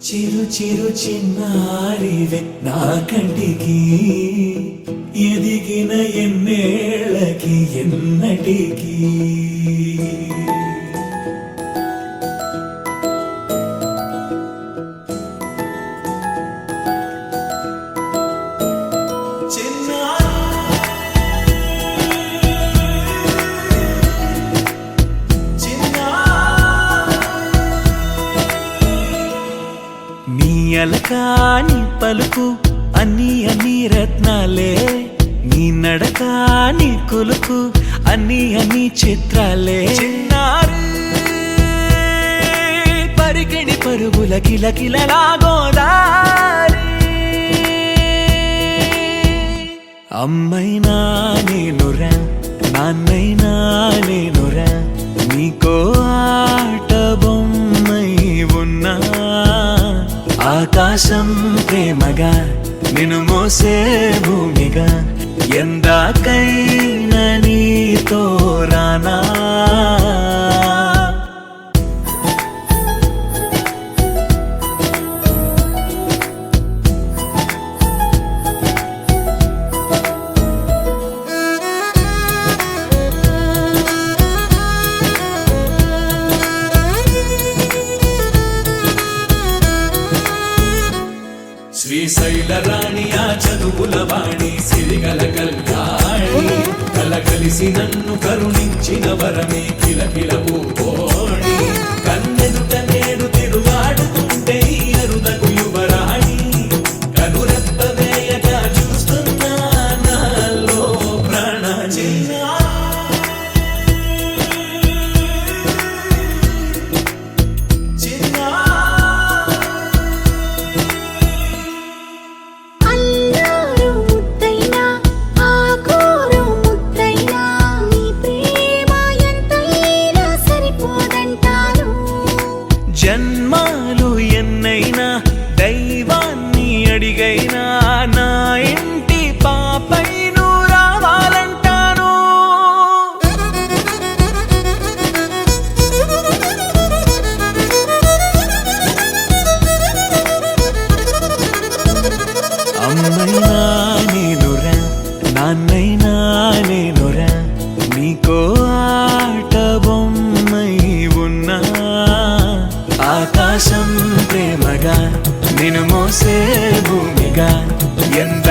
చిరు చిరు చిన్నారివే నా కంటికి ఎదిగిన ఎన్నేళ్ళకి ఎన్నటికి అలకాని పలుకు అన్ని అన్ని రత్నాలే నీ నడకాని కులుకు అన్ని అన్ని చిత్రాలే చిన్నారు పరికిణి పరుగుల కిలకిలలాగోదారి అమ్మైనా నేనురా నాన్నైనా నేనురా నీకో ఆట బొమ్మై ఉన్నా ఆకాశం ప్రేమగా నిన్ను మోసే భూమిగా ఎందాకైనా నీతో రానా శ్రీశైల రాణి ఆ చదువుల వాణి సిరిగల కల్యాణి కలగలిసి నన్ను కరుణించిన వరమే కిలకిల పూకోణి కన్నెదుట నేడు తిరుగాడుతుంటే అరుదకు యువరాణి కనురెప్ప వేయగా చూస్తున్నా నాలో ప్రాణ జన్మాలు ఎన్నైనా దైవాన్ని అడిగైనా నా ఇంటి పాపై నువ్వు రావాలంటాను అమ్మైనా నేనురా నాన్నైనా నేనురా నీకో ఆట బొమ్మై ఉన్నా ఆకాశం ప్రేమగా నిన్ను మోసే భూమిగా ఎంత